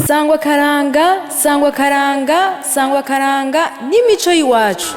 Sangwa Akaranga, Sangwa Akaranga, Sangwa Akaranga n'imico y'iwacu.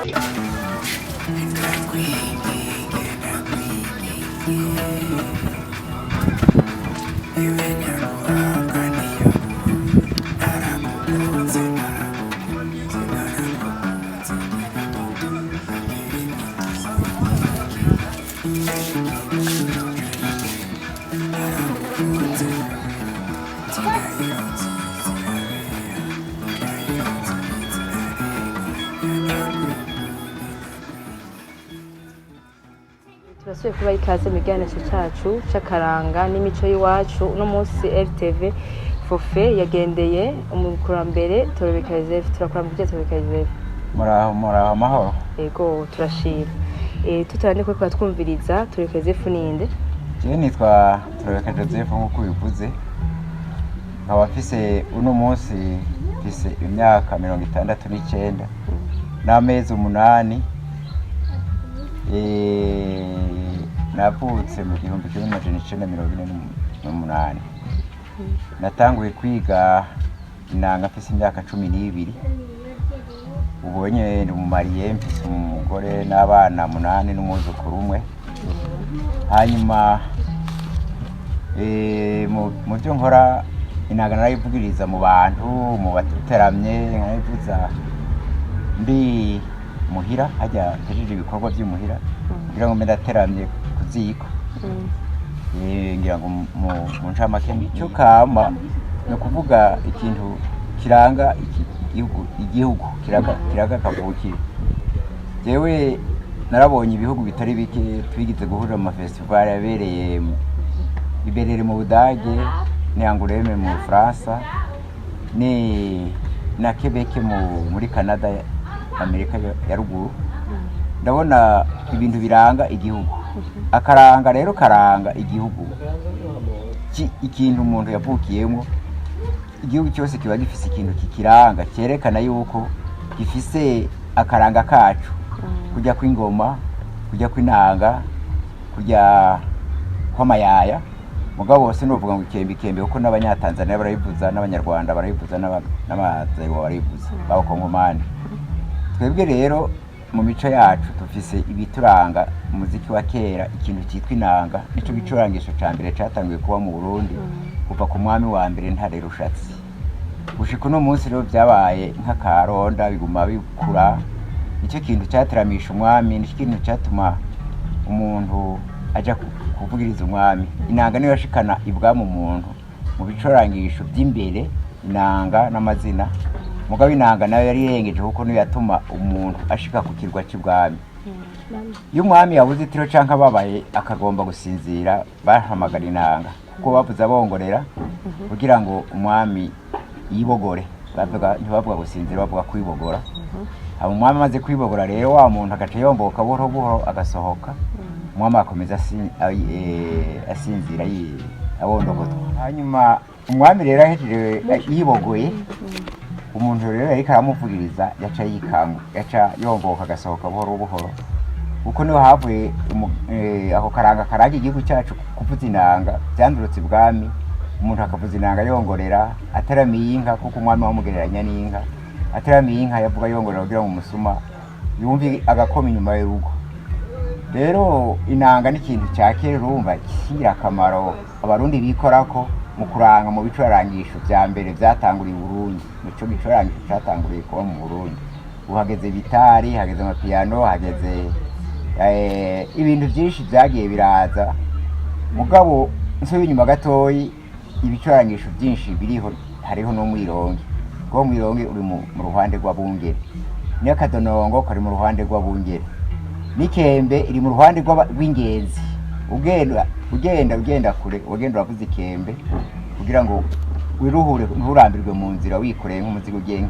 Turasuye kuba ikaze mu kiganiro cyacu cy'akaranga n'imico y'iwacu. Uno munsi RTV Fofe yagendeye umukurambere Torobeka Joseph. Turakora mu byo Torobeka Joseph. Muraho amahoro. Ego turashira. Tutarane ko twumviriza Torobeka Joseph ninde? Je nitwa Torobeka Joseph nk'uko bivuze. Nkaba mfise uno munsi mfise imyaka 69 n'amezi 8. Navutse mu 1948. Natanguye kwiga inanga mfise imyaka 12. Ubonye ni umumariye mfise umugore n'abana 8 n'umwuzukuru umwe. Hanyuma mu byo nkora inanga narayivugiriza mu bantu, mu batuteramye, nkayivuza ndi muhira hajya hejeje ibikorwa by'umuhira kugira ngo ndateramye kuziko. Ngira ngo mu ncamake cyo kama no kuvuga ikintu kiranga igihugu kiraga kavuki. Jewe narabonye ibihugu bitari bike twigize guhurira mu festival yabereye iberere mu Budage, ni Anguleme mu France, ni na Quebec muri Canada, Amerika ya ruguru. Ndabona ibintu biranga igihugu. Akaranga rero karanga igihugu. Ikintu umuntu yavukiyemo, igihugu cyose kiba gifise ikintu kikiranga cyerekana yuko gifise akaranga kacu. Kujya kw'ingoma, kujya kw'inanga, kujya kwamayaya. Mugabo bose novuga ngo ikembe kuko n'abanyatanzania barayivuza, n'abanyarwanda barayivuza, n'abazayiwa barayivuza, b'abakongomani. Twebwe rero mu mico yacu tufise ibituranga umuziki wa kera. Ikintu cyitwa inanga nico gicurangisho ca mbere catanguye kuba mu Burundi kuva ku mwami wa mbere Ntare Rushatsi. Gushika no munsi rero byabaye nk'akaronda biguma bikura. Nicyo kintu cyateramisha umwami, nicyo kintu cyatuma umuntu aja kuvugiriza umwami. Inanga niyo yashikana ibwami umuntu mu bicurangisho by'imbere, inanga n'amazina. Mugabo inanga nayo yari yengeje kuko niyo yatuma umuntu ashika ku kirwa cy'ibwami. Iyo umwami yabuze itiro canka babaye akagomba gusinzira, bahamagara inanga kuko bavuza bongorera kugira ngo umwami yibogore. Ntibavuga gusinzira, bavuga kwibogora. Abo umwami amaze kwibogora rero wa muntu agaca yomboka buhoro buhoro agasohoka. Umwami akomeza asinzira abondogotwa. Hanyuma umwami rero ahejeje yibogoye, umuntu rero ariko aramuvugiriza yaca yikanga, yaca yomboka agasohoka buhoro buhoro. Kuko niho havuye ako karanga karanga igihugu cyacu kuvuza inanga. Byandurutse ibwami, umuntu akavuza inanga yongorera, ataramiye inka kuko umwami wamugereranya n'inka. Ataramiye inka yavuga yongorera kugira ngo umusuma yumve agakoma inyuma y'urugo. Rero inanga ni ikintu cya kera urumva kigira akamaro abarundi bikorako mu kuranga mu bicurangisho bya mbere byatanguriye i Burundi. Muco gicurangisho cyatanguriye kuba mu Burundi. Uhageze bitari, hageze amapiano, hageze ibintu byinshi byagiye biraza. Mugabo nsubiye inyuma gatoyi, ibicurangisho byinshi biriho, hariho no mwirongi. Ko mwirongi uri mu ruhande rw'abungere, ni akadonongo kari mu ruhande rw'abungere, n'ikembe iri mu ruhande rw'ingenzi. Ugenda kure, ugenda uravuza ikembe kugira ngo wiruhure nturambirwe mu nzira wikoreye nk'umuzigo ugiye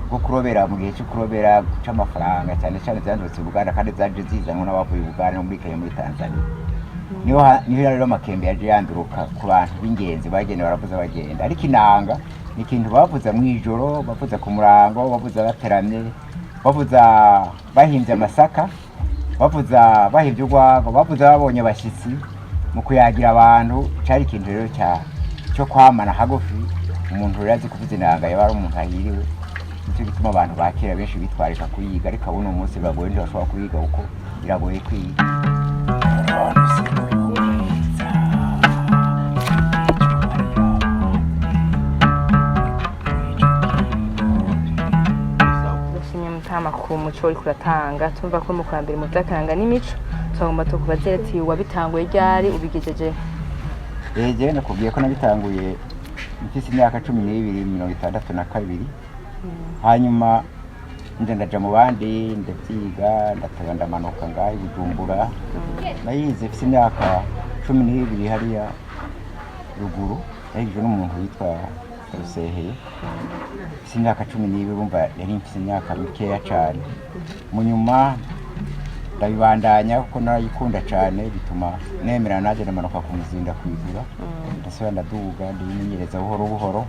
nko kurobera mu gihe cyo kurobera guca amafaranga, cyane cyane byandutse Uganda kandi zaje zizanwa n'abavuye Uganda no muri Kenya, muri Tanzania. Niho rero amakembe yaje yanduruka ku bantu b'ingenzi bagenda baravuza bagenda. Ariko inanga ni ikintu bavuza mu ijoro, bavuza ku murango, bavuza bateramye, bavuza bahimbye amasaka, bavuza bahivye urwago, bavuza babonye abashitsi mu kuyagira abantu. Cari ikintu rero cyo kwamana hagufi umuntu rero azi kuvuza inanga yaba ari umuntu ahiriwe nicyo gituma abantu bakera benshi bitwarika kuyiga ariko abo uno munsi biragoye ntibashobora kuyiga kuko biragoye kwiga ku muco uri kuratanga tumva ko mu kwambere mu by'akaranga n'imico tugomba tukubaze ati wabitanguye ryari ubigejeje jewe nakubwiye ko nabitanguye mfise imyaka 1262 hanyuma nje ndaja mu bandi ndavyiga ndateba ndamanuka ngaho Bujumbura nayize mfise imyaka 12 hariya ruguru yahijwe n'umuntu witwa Ruseheye mfise imyaka 12 urumva yari mfise imyaka mikeya cane mu nyuma ndabibandanya kuko narayikunda cane bituma nemera naje ndamanuka ku muzinda kwigura ndasubira ndaduga ndimenyereza buhoro buhoro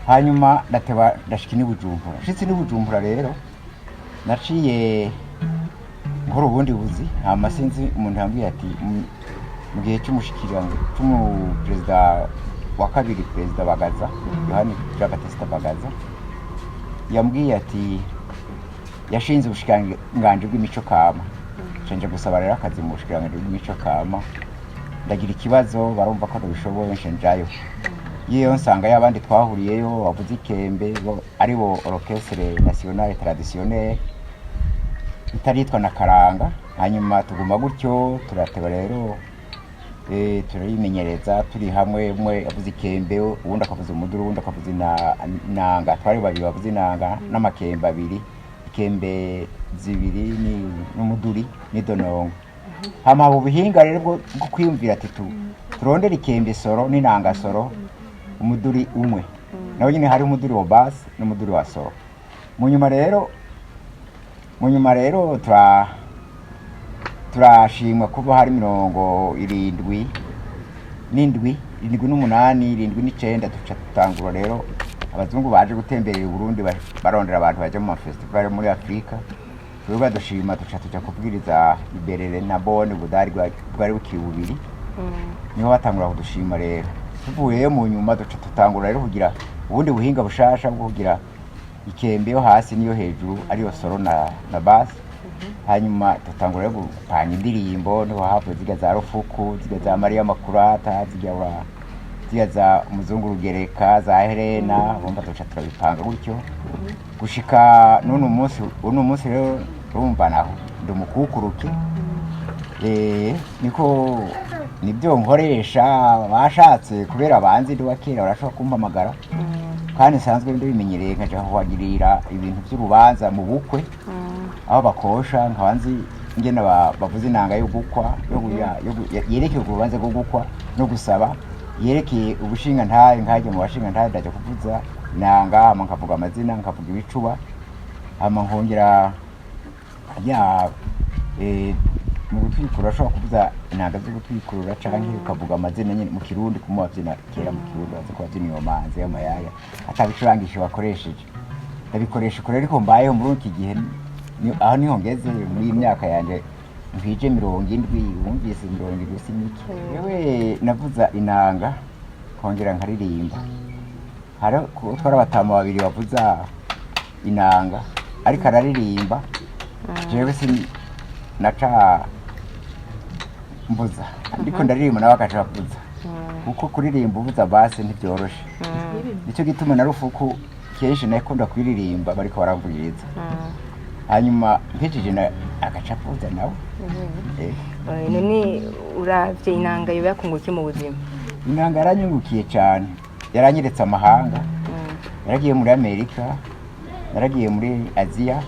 hanyuma ndateba ndashika ni Bujumbura nshitse ni Bujumbura rero naciye nkora ubundi buzi hama sinzi umuntu yambwiye ati mu gihe cy'umushikirano perezida wa kabiri perezida Bagaza Yohani Jean-Baptiste Bagaza yambwiye ati yashinze ubushikiranganje bw'imico kama canje gusaba rero akazi mu bushikiranganje bw'imico kama ndagira ikibazo barumva ko ndabishoboye nshenjayo yewe nsanga y'abandi twahuriyeyo bavuze ikembe ari bo orchestre nationale traditionnelle itaritwa na Karanga hanyuma tuguma gutyo turateba rero turimenyereza turi hamwe umwe avuze ikembe uwundi akavuza umuduru uwundi akavuza inanga twari babiri bavuze inanga n'amakembe abiri ikembe zibiri n'umuduri n'idonongo hama ubuhinga rero bwo kwiyumvira ati turondera ikembe soro n'inanga soro umuduri umwe nawe nyine hari umuduri wa bass n'umuduri wa soro mu nyuma rero turashimwa kuba hari 70 n'indwi 78 79 tuca tutangura rero abazungu baje gutemberera Burundi barondera abantu baje mu festival muri Afrika twebwe badushima tuca kubwiriza iberere na Bonne budari bwari bukiri bubiri niho batangura kudushima rero tuvuye mu nyuma duca tutangura rero kugira ubundi buhinga bushasha bwo kugira ikembe yo hasi niyo hejuru ariyo soro na bass hanyuma tutangura rero gupanga indirimbo niho havuye ziga za Rufuku ziga za Maria Makurata ziga za Umuzungu Rugereka za Helena bomba tuca turabipanga gutyo gushika uno munsi rero urumva naho ndumukukuruke niko nibyo nkoresha bashatse kubera abanzi ndi wakera barashobora kumpamagara kandi nsanzwe ndibimenyereye nkaja kuhagirira ibintu by'urubanza mu bukwe aho bakosha nkabanzi ngene bavuze inanga yo gukwa yerekeye urubanza rwo gukwa no gusaba yerekeye ubushinga ntaye nkaje mu bashinga ntaye ndaje kuvuza inanga hama nkavuga amazina nkavuga ibicuba hama nkongera mu gutwikura ashobora kuvuza inanga zo gutwikurura canke ukavuga amazina nyine mu kirundi kumubavyina kera mu kirundi baze kubavyina iyo manze y'amayaya atabicurangisha bakoresheje ndabikoresha kure ariko mbayeho muri iki gihe aho niho ngeze muri imyaka yanje mpije 70 wumvise 70 siniki yewe navuza inanga kongera nkaririmba hari twara batama babiri bavuza inanga ariko araririmba jewe naca mbuza ndiko ndaririmba nawe akaca avuza kuko kuririmba uvuza base ntibyoroshe nicyo gituma na Rufuku kenshi nakunda kuririmba bariko baravugiriza hanyuma mpejeje na agaca avuza nawe none uravye inanga yo yakungukiye mu buzima inanga yaranyungukiye cyane yaranyeretse amahanga naragiye muri Amerika naragiye muri Aziya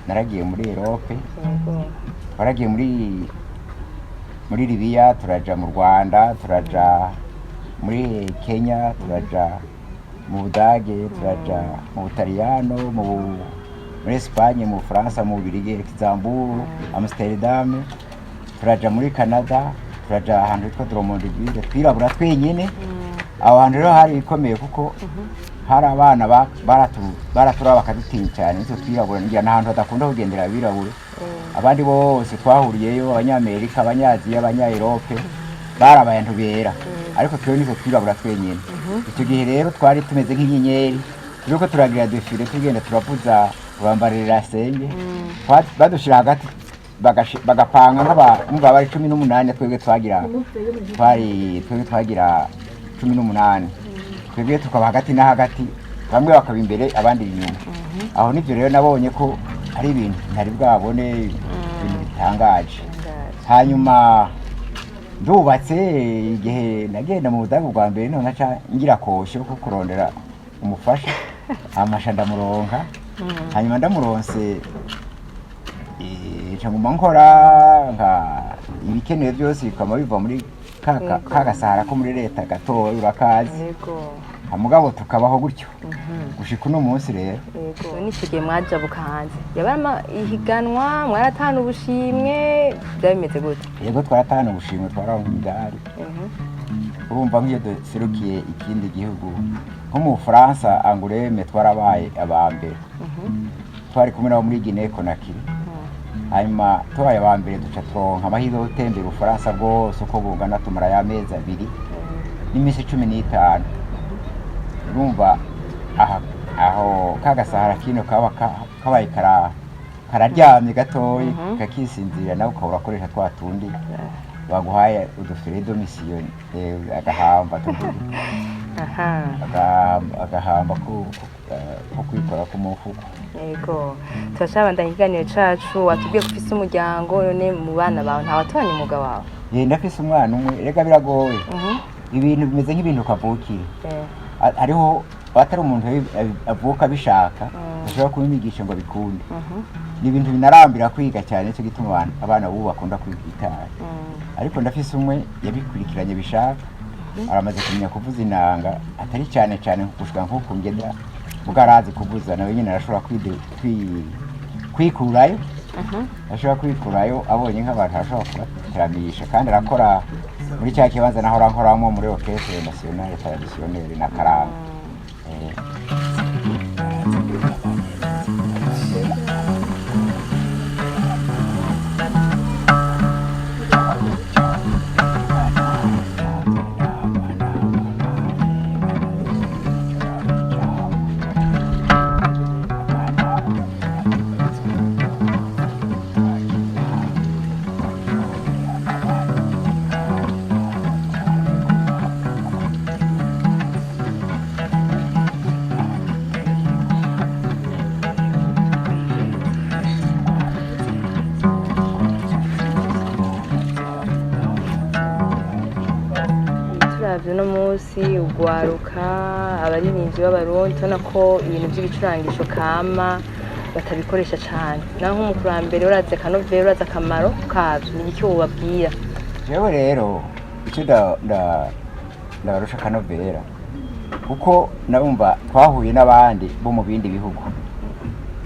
naragiye muri Europe twaragiye muri Libya turaja mu Rwanda turaja muri Kenya turaja mu Budage turaja mu Butaliyano muri Espagne mu France mu Bubiligi Luxembourg Amsterdam turaja muri Canada turaja ahantu hitwa Drummondville twirabura twenyene abantu rero hari bikomeye kuko hari abana baratura bakadutinya cyane nicyo twirabura ngira n'ahantu badakunda kugendera birabura abandi bose twahuriyeyo Abanyamerika Abanyaziya Abanya-Europe bari abantu bera ariko twe nizo twirabura twenyene icyo gihe rero twari tumeze nk'inyenyeri turiko turagira defile tugenda turavuza bambarira senge badushira hagati bagapanga nk'aba bari 18 twebwe twagira 18 twebwe tukaba hagati na hagati bamwe bakaba imbere abandi inyuma aho nivyo rero nabonye ko ari ibintu ntari bwabone ibintu bitangaje hanyuma ndubatse igihe nagenda mu budagu bwa mbere none aca ngira kosho ko kurondera umufasha amasha ndamuronka hanyuma ndamuronse nguma nkora nka ibikenewe byose bikama biva muri kagasahara ko muri leta gatoya urakazi mugabo tukabaho gutyo gushika uno munsi rero yego n'ikigihe mwajabuka hanze yabama ihiganwa mwaratana ubushimwe byabimeze gute yego twaratana ubushimwe twaraho imidari urumva nk'iyo duserukiye ikindi gihugu nko mu Faransa Anguleme twarabaye abambere twari kumwe nabo muri Guinée Conakry hanyuma twabaye abambere duca turonka amahirwe yo gutembera Ufaransa bwose uko bungana tumara y'amezi 2 n'iminsi 15 urumva aho kagasahara kino kabaye kararyamye gatoyi kakisinzira nawe ukaba urakoresha twa tundi baguhaye udufire domisiyo agahamba agahamba ko kwikora ku mufuko yego turashabandanya ikiganiro cacu watubwiye ko ufise umuryango none mu bana bawe nta watoranye umugabo wawe ndafise umwana umwe rega biragoye ibintu bimeze nk'ibintu kavukire hariho batari umuntu avuka bishaka ashobora kubigisha ngo bikunde ni ibintu binarambira kwiga cyane cyo gituma abana bubu bakunda kwigitara ariko ndafise umwe yabikurikiranye bishaka aramaze kumenya kuvuza inanga atari cyane kugushika nko kungenda bugarazi kuvuza nawe nyine arashobora kwikurayo ashobora kwikurayo abonye nk'abantu arashobora kubateramisha kandi arakora muri cya kibanza naho rankoramo muri orchestre nationale traditionnelle na Akaranga no munsi ugwaruka abaririmbyi b'abarundi tubona ko ibintu by'ibicurangisho kama batabikoresha cyane naho nk'umukurambere uraze kanovera uraze akamaro kabyo ni icyo ubabwira jewe rero icyo ndabarusha kanovera kuko nabumva twahuye n'abandi bo mu bindi bihugu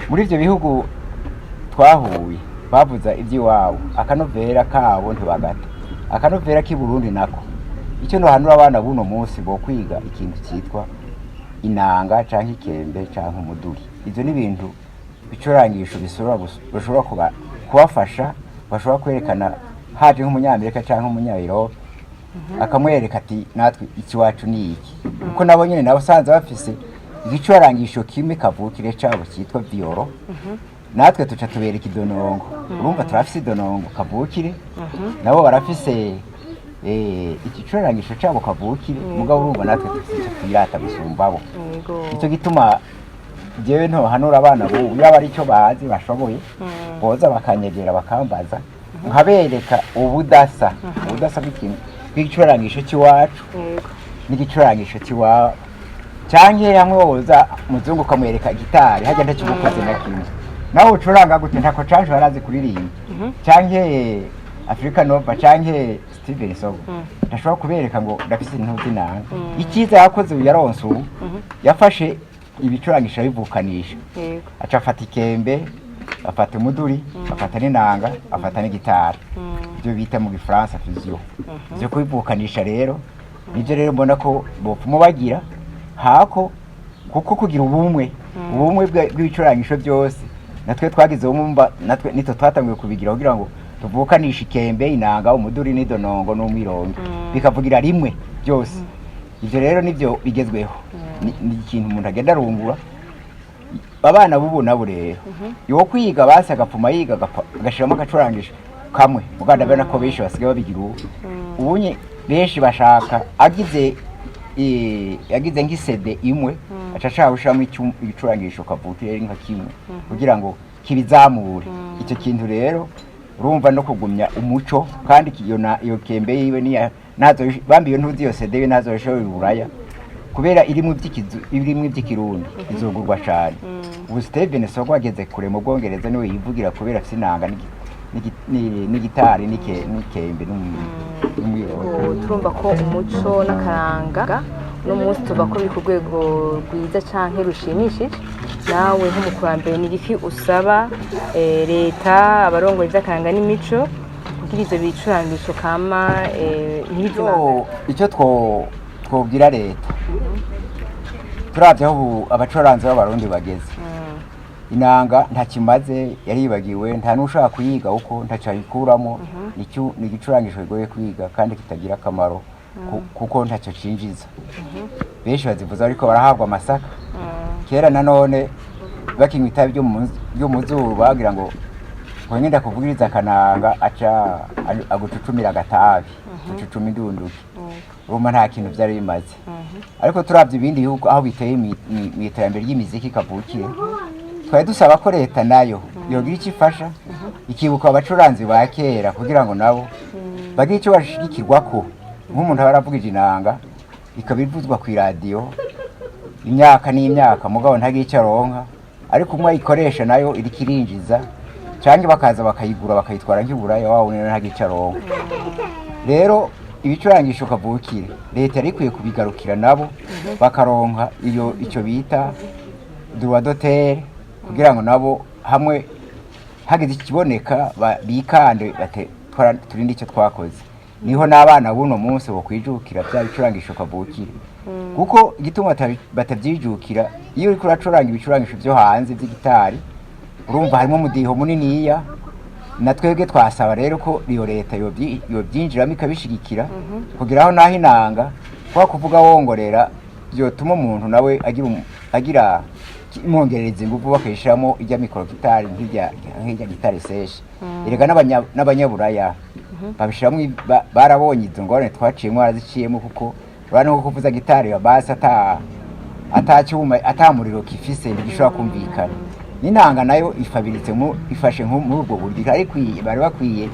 muri ibyo bihugu twahuye bavuza iby'iwabo akanovera kabo ntibagata akanovera k'i Burundi nako icyo nohanura abana buno munsi bo kwiga ikintu cyitwa inanga canke ikembe canke umuduri ivyo ni ibintu bicurangisho bishobora kubafasha bashobora kwerekana haje nk'umunyamerika canke umunyayurope akamwereka ati natwe ikiwacu ni iki kuko nabo nyene nabo sanze bafise igicurangisho kimwe kavukire cabo cyitwa violo natwe tuca tubereka idonongo urumva turafise idonongo kavukire nabo barafise igicurangisho cabo kavukire mugabo urumva natwe tufise twirata gusumbabo icyo gituma jewe ntohanura abana bo yaba ari cyo bazi bashoboye boza bakanyegera bakambaza nkabereka ubudasa bw'igicurangisho cy'iwacu n'igicurangisho cy'iwabo canke hamwe woza muzungu kamwereka gitari hajya ndakibukaze na kimwe nawe ucuranga gute ntako canje barazi kuririmba canke Africa Nova canke Steven Sogo ndashobora kubereka ngo ndafise intuzi nanga ikiza yakoze uyaronse ubu yafashe ibicurangisha bivukanisha aca afata ikembe afata umuduri afata n'inanga afata n'igitari ibyo bita mu Gifaransa fusion byo kubivukanisha rero nibyo rero mbona ko bopfumo bagira hako kuko kugira ubumwe bw'ibicurangisho byose natwe twagize umumba natwe nito twatangiye kubigira kugira ngo tuvukanisha ikembe inanga umuduri n'idonongo n'umwirongo bikavugira rimwe byose ivyo rero nivyo bigezweho ni ikintu umuntu agenda arungura abana bubu nabo rero yo kwiga basi agapfuma yiga agashiramo agacurangisha kamwe muganda bana ko benshi basigaye babigira ubunye benshi bashaka agize nk'isede imwe acashaka gushiramo igicurangisho kavukire nka kimwe kugira ngo kibizamure icyo kintu rero urumva no kugumya umuco kandi iyo kembe yiwe niya nazo bambiye ntuzi yo sede nazo yashoye uraya kubera irimo iby'ikirundi izogurwa cyane ubu Steven Sangwa ageze kure mu Bwongereza niwe yivugira kubera afite inanga n'igitari n'ikembe n'umwirondoro. Turumva ko umuco n'akaranga no munsi tuba ko biri ku rwego rwiza canke rushimishije. Nawe nk'umukurambere ni iki usaba leta abarongoye ivy'akaranga n'imico kugira ivyo bicurangisho kama icyo twobwira leta turavye aho abacuranzi b'abarundi bageze inanga nta kimaze yaribagiwe nta nushaka kuyiga uko ntacayikuramo ni igicurangisho bigoye kwiga kandi kitagira akamaro kuko ntacyo cinjiza benshi bazivuza ariko barahabwa amasaka kera nanone bakinywa itabi ryo mu zuba bagira ngo ngenda kuvugiriza akananga aca agucucumira agatabi gucucuma indunduki urumva nta kintu byari bimaze ariko turavye ibindi bihugu aho biteye mu iterambere ry'imiziki kavukire twari dusaba ko leta nayo yogira icyo ifasha ikibuka abacuranzi ba kera kugira ngo nabo bagire icyo bashigikirwako nk'umuntu aba aravugije inanga ikaba ivuzwa ku iradiyo imyaka n'imyaka mugabo ntagire icyo aronka ariko umwe ayikoresha nayo iri kirinjiza cyangwa bakaza bakayigura bakayitwara nk'iburaya wawe ntagire icyo aronka rero ibicurangisho kavukire leta yari ikwiye kubigarukira nabo bakaronka icyo bita droit d'auteur kugira ngo nabo hamwe hagize ikiboneka bikande turinde icyo twakoze niho n'abana buno munsi bo kwijukira bya bicurangisho kavukire kuko igituma batabyijukira iyo uri kuracuranga ibicurangisho byo hanze by'igitari urumva harimo umudiho muniniya na twebwe twasaba rero ko iyo leta yobyinjiramo ikabishigikira kugira aho naho inanga kwa kuvuga wongorera byotuma umuntu nawe agira imwongereza ingufu bakayishiramo ijya mikorogitari nk'ijya gitari seshe erega n'abanyaburaya babishiramo barabonye izo ngorane twaciyemo baraziciyemo kuko urabona ko kuvuza gitari basi atacyuma atamuriro kifise ntigishobora kumvikana n'inanga nayo ifashe muri ubwo buryo ariko bari bakwiye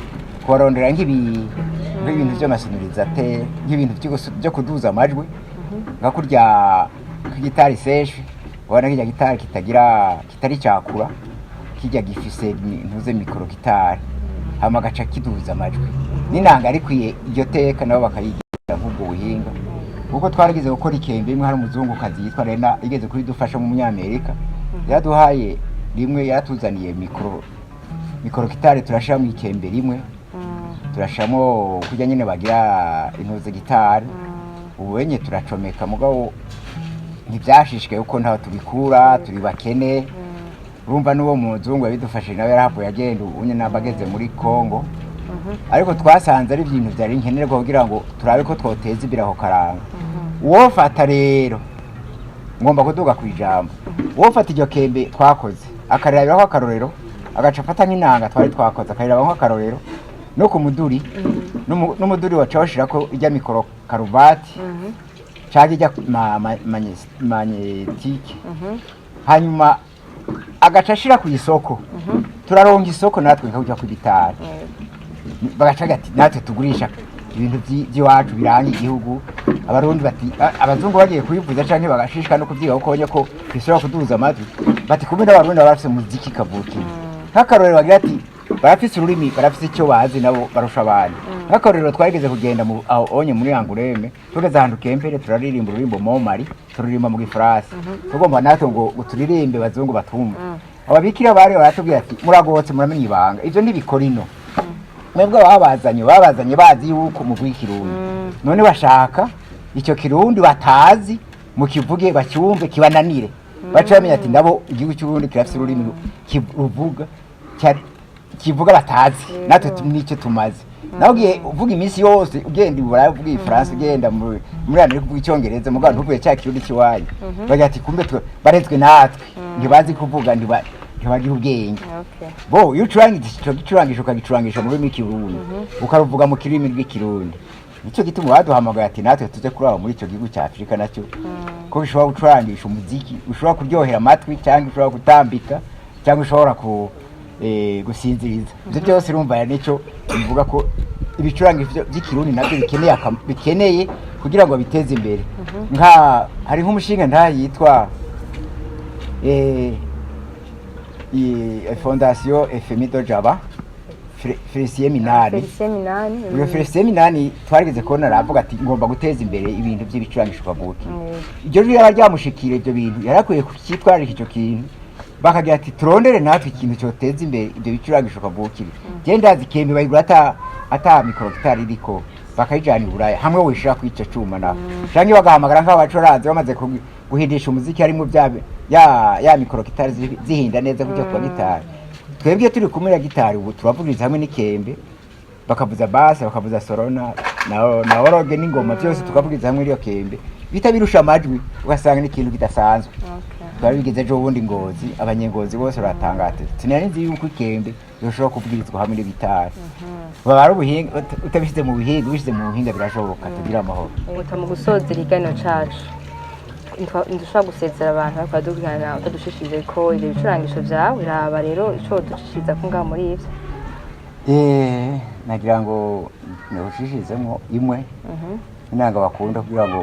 kubarondera nk'ibintu by'amasonorizateur nk'ibintu byo kuduza amajwi nka kurya k'igitari seshe ubona kijya gitari kitari cyakura kijya gifise ntuze mikoro gitari hama gaca kiduza amajwi n'inanga ari kwiye iryo teka nabo bakayigira nk'ubwo buhinga kuko twaragize gukora ikembe imwe hari umuzungu kazi yitwa Rena igeze kuri dufasha mu Munyamerika yaduhaye rimwe yatuzaniye mikoro gitari turashira mu ikembe rimwe turashamo kujya nyine bagira intuze gitari ubuenye turacomeka mugabo ntibyashishikaye uko ntaho tubikura turi bakene urumva n'uwo muzungu yabidufashije nawe yarahavuye agenda unye nabageze muri Kongo ariko twasanze ari ibintu byari nkenerwa kugira ngo turabe ko twoteza imbere aho karanga wofata rero ngomba kuduga kwijambo wofata iryo kembe twakoze akariraho akarorero agacafata nk'inanga twari twakoze akariraho akarorero no ku muduri n'umuduri wacawashira ko ijya mikoro karuvati cyangwa ijya magnetike hanyuma agacashira ku isoko turaronga isoko natwe nkajya ku gitari bagacaga ati natwe tugurisha ibintu by'iwacu biranga igihugu abarundi bati abazungu bagiye kubivuza canke bagashishika no kuvyiga uko bonye ko bishobora kuduza amatwi bati kumbe n'abarundi barafise muziki kavukire nk'akarorero bagira ati barafise ururimi barafise icyo bazi nabo barusha abandi nk'akarorero twageze kugenda aho onye muri Anguleme tugeze ahantu kempere turaririmba ururimbo momari turirimba mu gifaransa tugomba natwe ngo turirimbe bazungu batumva ababikira bari baratubwira ati muragotse muramenye ibanga ivyo ntibikora ino mwebwe babazanye bazi yuko mu bw'ikirundi none bashaka icyo kirundi batazi mu kivuge bacyumve kibananire baca bamenya ati ndabo igihugu cy'urundi kirafise ururimi kivuga kivuga batazi natwe nicyo tumaze nawe ugiye uvuga iminsi yose ugenda iburayi uvuga ifaransa ugenda muri Amerika uvuga icyongereza mugabo ntuvuye cya kirundi kiwanyu bagira ati kumbe barezwe natwe ntibazi kuvuga ntibagira ubwenge bo iyo ucurangisha icyo gicurangisho ukagicurangisha mu rurimi rw'ikirundi ukaruvuga mu kirimi rw'ikirundi nicyo gituma baduhamagaye ati natwe tuze kuraba muri icyo gihugu cya Afurika nacyo ko ushobora gucurangisha umuziki ushobora kuryohera amatwi cyangwa ushobora gutambika cyangwa ushobora gusinziriza ibyo byose urumva nicyo bivuga ko ibicurangisho by'ikirundi nabyo bikeneye kugira ngo biteze imbere hari nk'umushinga ndayitwa fondation FMI do Jaba Felicien twarigeze kubona aravuga ati ngomba guteza imbere ibintu by'ibicurangisho kabuki ibyo rero yaramushikira ibyo bintu yarakwiye kucyitwarira icyo kintu bakagira ati turondere natwe ikintu cyoteza imbere ibyo bicurangisho kabuki genda zikembe bayigura ata mikrogitari iriko bakayijana iburaya hamwe wishira kwica cuma na canke bagahamagara nk'abacoranze bamaze guhindisha umuziki harimo ya mikrogitari zihinda neza kujya kwa gitari twebwe turi kumira gitari ubu turavugiriza hamwe n'ikembe bakavuza bass bakavuza sorona na oroge n'ingoma byose tukavugiriza hamwe iyo kembe bitabirusha amajwi ugasanga n'ikintu kidasanzwe twari bigeze ejo bundi Ngozi abanyengozi bose baratangate sinari nzi yuko ikembe yoshobora kuvugirizwa hamwe n'ibitari baba ubuhinga utabishyize mu buhinga ubishyize mu buhinga birashoboka tugira amahoro mu gusozera ikiganiro cacu ndushobora gusezera abantu ariko badugana utadushishije ko ibyo bicurangisho byawe biraba rero ico dushishiriza ko ngaho muri ivyo nagira ngo ntushishizemo imwe inanga bakunda kugira ngo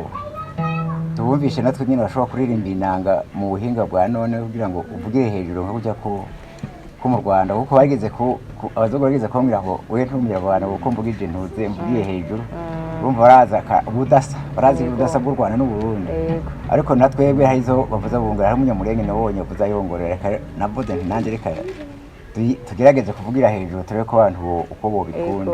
tubumvishe natwe nyine bashobora kuririmba inanga mu buhinga bwa none kugira ngo uvugire hejuru nko kujya ko mu Rwanda kuko bageze ko abazungu bageze kumbwira ngo we ntumira abantu kuko mvugije ntuze mvugiye hejuru urumva barazi ubudasa bw'u Rwanda n'u Burundi ariko natwebwe harizo bavuza bungura hari umunyamurenge nabonye kuza yongorera navuze nti nanjye reka tugerageze kuvugira hejuru turebe ko abantu uko bo bikunda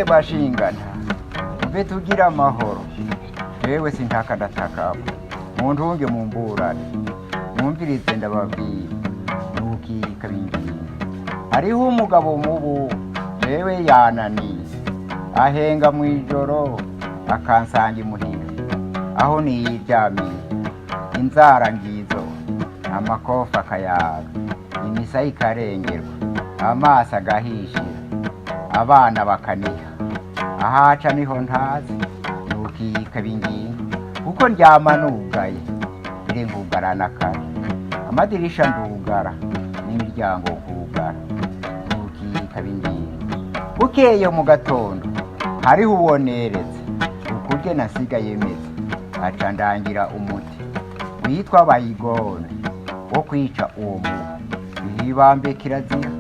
bashingana mbe tugira amahoro yewe sintaka ndataka muntu unge mumburane mwumvirize ndababwira nuki kabingi hariho umugabo mubu yewe yananiye ahenga mu ijoro akansanga imuhira aho niyiryamiye inzara ngizo amakofa akayaga imisa ikarengerwa amaso agahishira abana bakaniha ahaca niho ntazi nukika bingingo kuko ndyama nugaye ire ngugarana kare amadirisha ndugara n'imiryango kugara nukika bingingo bukeye mu gatondo hariho uboneretse ukurye nasigaye meze aca ndangira umuti witwa bayigone wo kwica uwo muntu ihibambe kirazira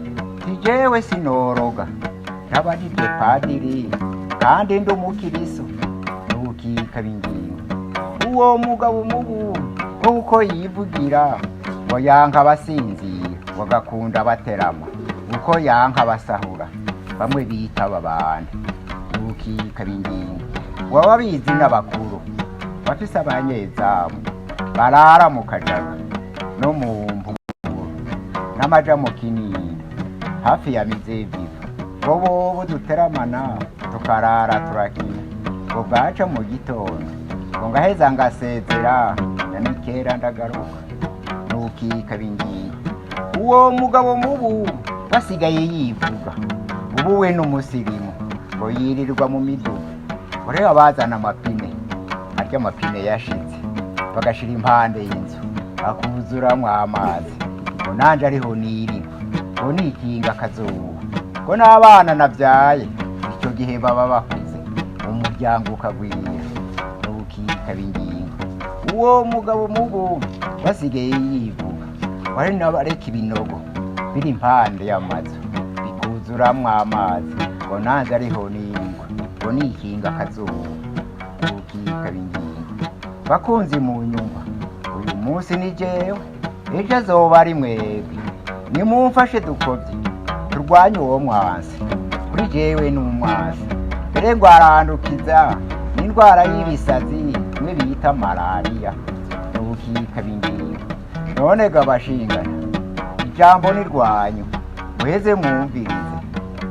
tijewe sinoroga ntabajije padiri kandi ndi umukiriso nukika bingingo uwo mugabo mubu kuko yivugira ngo yanka abasinzira ngo gakunda baterama uko yanka basahura bamwe bita abandi nukika bingingo waba bizi n'abakuru bafise abanyezamu barara mu kajaga no mu mvuguru n'amaja mu kinini hafi ya mizeviva bobo duteramana tukarara turakina ngo bwaca mu gitondo ngo ngaheza ngasezera nanikera ndagaruka nukika bingingo uwo mugabo mubu basigaye yivuga ubu we n'umusirimu ngo yirirwa mu miduga ureba bazana amapine arya amapine yashitse bagashira impande y'inzu akuzuramwo amazi ngo nanje ariho nirirwa ngo nikinga akazuba ngo n'abana navyaye icyo gihe baba bakuze umuryango ukagwira n'ubukika bingingo uwo mugabo mubu basigaye yivuga wari n'abareka ibinogo biri impande y'amazu bikuzuramwo amazi ngo nanje ariho nirirwa ngo nikinga akazuba n'ubukika bingingo bakunzi mu nyumba umunsi ni jewe ejo azoba ari mwebwe nimumfashe dukobye turwanye uwo mwansi kuri jewe n'umwansi mbere ngo arandukiza n'indwara y'ibisazi mwe bita malariya n'ubukika bingiye none gabashingana ijambo nirwanyu muheze mwumvirize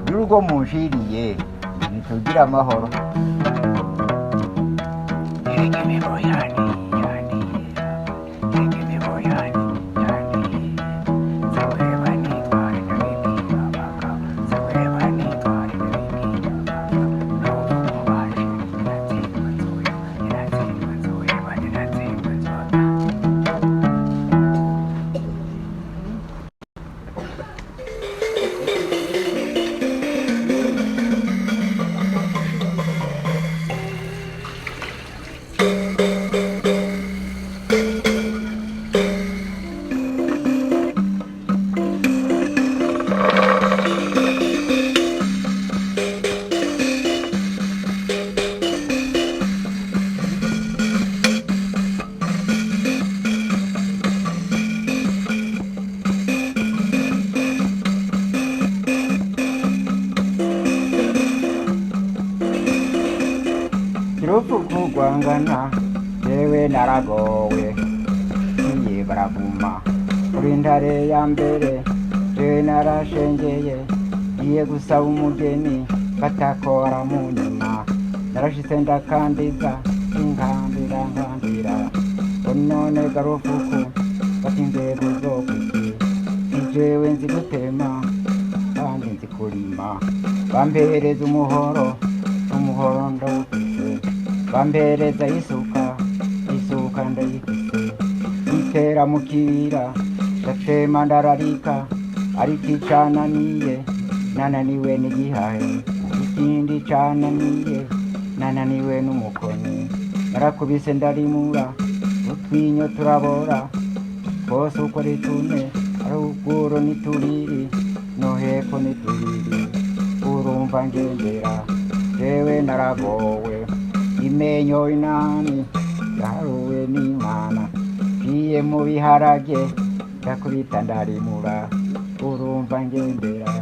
y'urugo munshiriye nitugira amahoro urupfu kurwangana yewe naragowe ngiye baravuma kuri ntare ya mbere jewe narashengeye ngiye gusaba umugeni batakora mu nyuma narashitse ndakandiza nkandira none garufuku bati inzego zokuki jewe nzi gutema kandi nzi kurima bampereza umuhoro ndawufise bampereza isuka ndayifise itera mu kibira ndatema ndararika ariko icananiye nananiwe n'igihahe ikindi cananiye nananiwe n'umukoni narakubise ndarimura utwinyo turabora twose uko ari tune haruguru ni tubiri no hepfo ni tubiri urumva ngendera jewe naragowe imenyo inani yaharuwe n'Imana ngiye mu biharage ndakubita ndarimura urumva ngendera